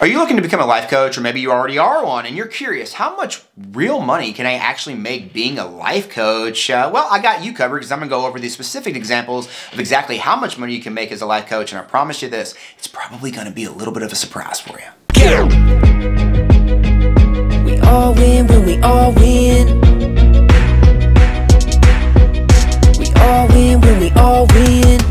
Are you looking to become a life coach, or maybe you already are one and you're curious, how much real money can I actually make being a life coach? Well, I got you covered because I'm gonna go over these specific examples of exactly how much money you can make as a life coach, and I promise you this, it's probably gonna be a little bit of a surprise for you. We all win when we all win. We all win when we all win.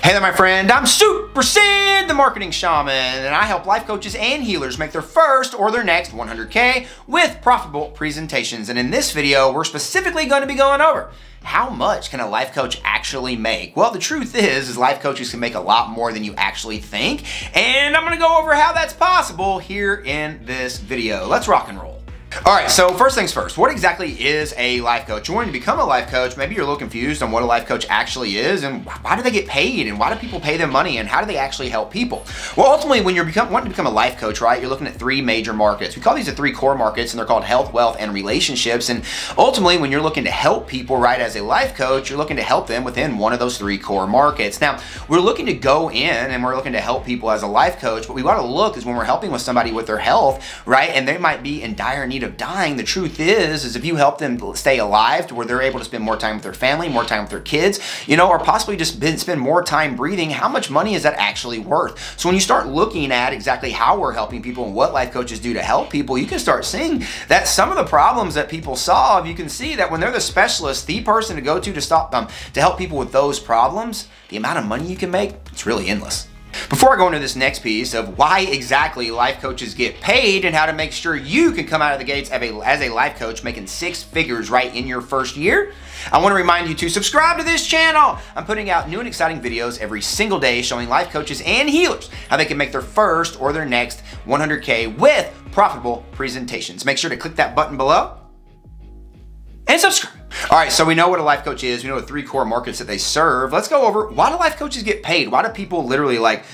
Hey there, my friend. I'm Super Sid, the marketing shaman, and I help life coaches and healers make their first or their next 100K with profitable presentations. And in this video, we're specifically going to be going over how much can a life coach actually make? Well, the truth is life coaches can make a lot more than you actually think, and I'm going to go over how that's possible here in this video. Let's rock and roll. All right, so first things first, what exactly is a life coach? You're wanting to become a life coach, maybe you're a little confused on what a life coach actually is, and why do they get paid, and why do people pay them money, and how do they actually help people? Well, ultimately, when you're wanting to become a life coach, right, you're looking at three major markets. We call these the three core markets, and they're called health, wealth, and relationships. And ultimately, when you're looking to help people, right, as a life coach, you're looking to help them within one of those three core markets. Now, we're looking to go in, and we're looking to help people as a life coach, but we want to look is when we're helping with somebody with their health, right, and they might be in dire need of dying. The truth is if you help them stay alive to where they're able to spend more time with their family, more time with their kids, you know, or possibly just spend more time breathing, how much money is that actually worth? So when you start looking at exactly how we're helping people and what life coaches do to help people, you can start seeing that some of the problems that people solve, you can see that when they're the specialist, the person to go to stop them, to help people with those problems, the amount of money you can make, it's really endless. Before I go into this next piece of why exactly life coaches get paid and how to make sure you can come out of the gates as a life coach making six figures right in your first year, I want to remind you to subscribe to this channel. I'm putting out new and exciting videos every single day showing life coaches and healers how they can make their first or their next 100K with profitable presentations. Make sure to click that button below and subscribe. All right, so we know what a life coach is. We know the three core markets that they serve. Let's go over, why do life coaches get paid? Why do people literally like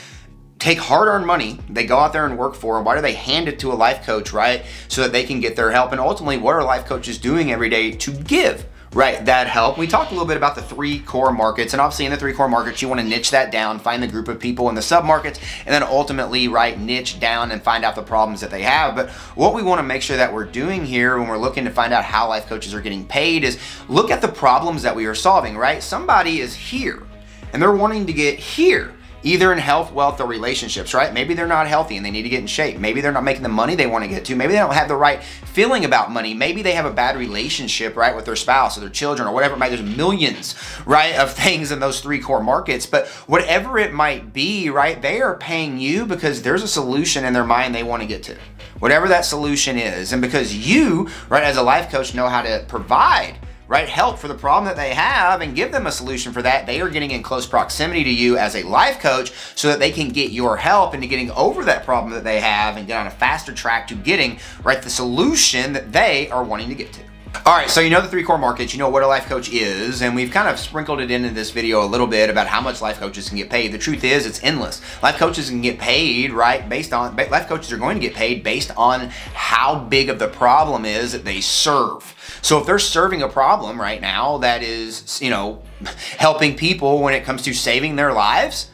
take hard-earned money, they go out there and work for, and why do they hand it to a life coach, right, so that they can get their help? And ultimately, what are life coaches doing every day to give, right, that help? We talked a little bit about the three core markets, and obviously in the three core markets, you want to niche that down, find the group of people in the sub-markets, and then ultimately, right, niche down and find out the problems that they have. But what we want to make sure that we're doing here when we're looking to find out how life coaches are getting paid is look at the problems that we are solving, right? Somebody is here, and they're wanting to get here, either in health, wealth, or relationships, right? Maybe they're not healthy and they need to get in shape. Maybe they're not making the money they want to get to. Maybe they don't have the right feeling about money. Maybe they have a bad relationship, right, with their spouse or their children or whatever it might be. There's millions, right, of things in those three core markets. But whatever it might be, right, they are paying you because there's a solution in their mind they want to get to. Whatever that solution is. And because you, right, as a life coach know how to provide, right, help for the problem that they have and give them a solution for that, they are getting in close proximity to you as a life coach so that they can get your help into getting over that problem that they have and get on a faster track to getting, right, the solution that they are wanting to get to. All right, so you know the three core markets, you know what a life coach is, and we've kind of sprinkled it into this video a little bit about how much life coaches can get paid. The truth is it's endless. Life coaches can get paid, right, life coaches are going to get paid based on how big of the problem is that they serve. So if they're serving a problem right now that is, you know, helping people when it comes to saving their lives,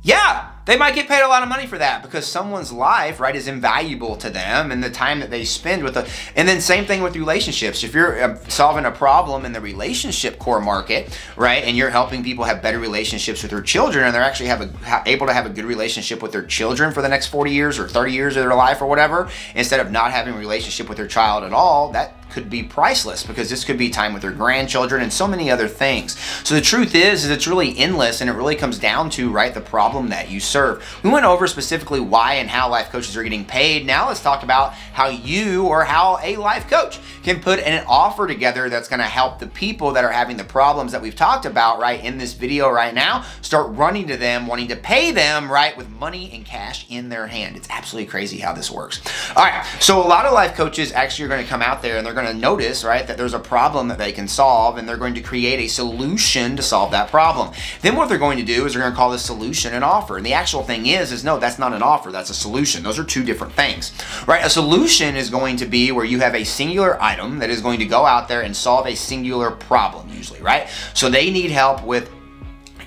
yeah, they might get paid a lot of money for that because someone's life, right, is invaluable to them and the time that they spend with it. And then same thing with relationships. If you're solving a problem in the relationship core market, right, and you're helping people have better relationships with their children and they're actually able to have a good relationship with their children for the next 40 years or 30 years of their life or whatever, instead of not having a relationship with their child at all, that could be priceless because this could be time with their grandchildren and so many other things. So the truth is it's really endless, and it really comes down to, right, the problem that you serve. We went over specifically why and how life coaches are getting paid. Now let's talk about how you or how a life coach can put an offer together that's going to help the people that are having the problems that we've talked about, right, in this video right now, start running to them, wanting to pay them, right, with money and cash in their hand. It's absolutely crazy how this works. All right, so a lot of life coaches actually are going to come out there and they're going to notice, right, that there's a problem that they can solve, and they're going to create a solution to solve that problem. Then what they're going to do is they're going to call this solution an offer. And the actual thing is no, that's not an offer, that's a solution. Those are two different things, right? A solution is going to be where you have a singular item that is going to go out there and solve a singular problem usually, right? So they need help with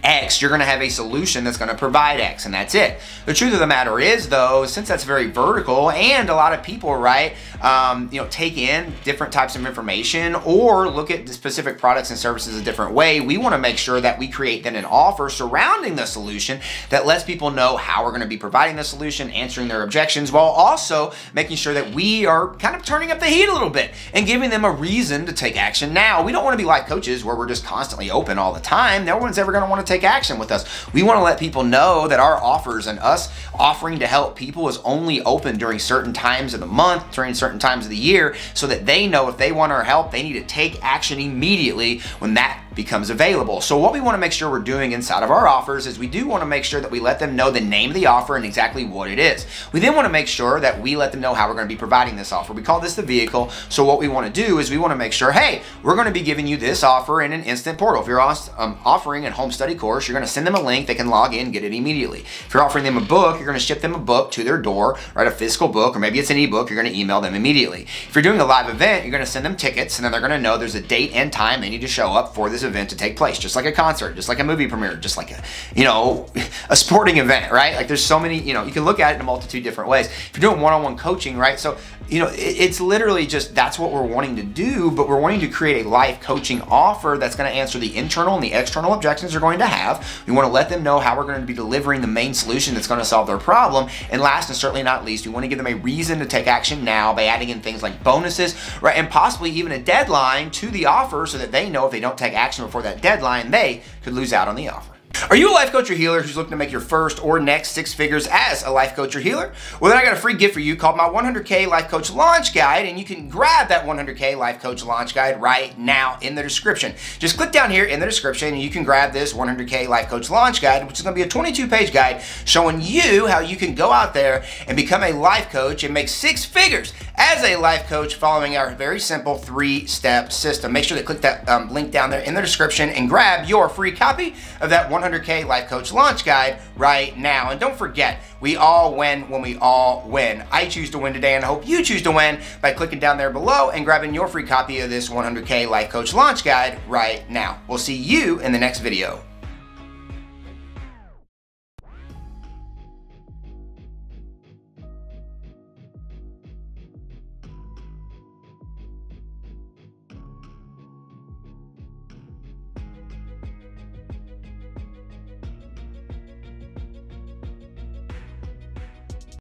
X, you're going to have a solution that's going to provide X, and that's it. The truth of the matter is, though, since that's very vertical, and a lot of people, right, take in different types of information or look at the specific products and services a different way, we want to make sure that we create then an offer surrounding the solution that lets people know how we're going to be providing the solution, answering their objections, while also making sure that we are kind of turning up the heat a little bit and giving them a reason to take action now. We don't want to be life coaches where we're just constantly open all the time. No one's ever going to want to take action with us. We want to let people know that our offers and us offering to help people is only open during certain times of the month, during certain times of the year, so that they know if they want our help, they need to take action immediately when that becomes available. So what we want to make sure we're doing inside of our offers is we do want to make sure that we let them know the name of the offer and exactly what it is. We then want to make sure that we let them know how we're going to be providing this offer. We call this the vehicle. So what we want to do is we want to make sure, hey, we're going to be giving you this offer in an instant portal. If you're offering a home study course, you're going to send them a link. They can log in and get it immediately. If you're offering them a book, you're going to ship them a book to their door, right? A physical book, or maybe it's an ebook, you're going to email them immediately. If you're doing a live event, you're going to send them tickets, and then they're going to know there's a date and time they need to show up for this event to take place, just like a concert, just like a movie premiere, just like a sporting event, right? Like there's so many, you can look at it in a multitude of different ways. If you're doing one-on-one coaching, right? So, it's literally just, that's what we're wanting to do, but we're wanting to create a life coaching offer that's going to answer the internal and the external objections they're going to have. We want to let them know how we're going to be delivering the main solution that's going to solve their problem. And last and certainly not least, we want to give them a reason to take action now by adding in things like bonuses, right? And possibly even a deadline to the offer so that they know if they don't take action before that deadline, they could lose out on the offer. Are you a life coach or healer who's looking to make your first or next 6 figures as a life coach or healer? Well, then I got a free gift for you called my 100K Life Coach Launch Guide, and you can grab that 100K Life Coach Launch Guide right now in the description. Just click down here in the description and you can grab this 100K Life Coach Launch Guide, which is going to be a 22-page guide showing you how you can go out there and become a life coach and make 6 figures as a life coach following our very simple 3-step system. Make sure to click that link down there in the description and grab your free copy of that 100K Life Coach Launch Guide right now. And don't forget, we all win when we all win. I choose to win today, and I hope you choose to win by clicking down there below and grabbing your free copy of this 100K Life Coach Launch Guide right now. We'll see you in the next video.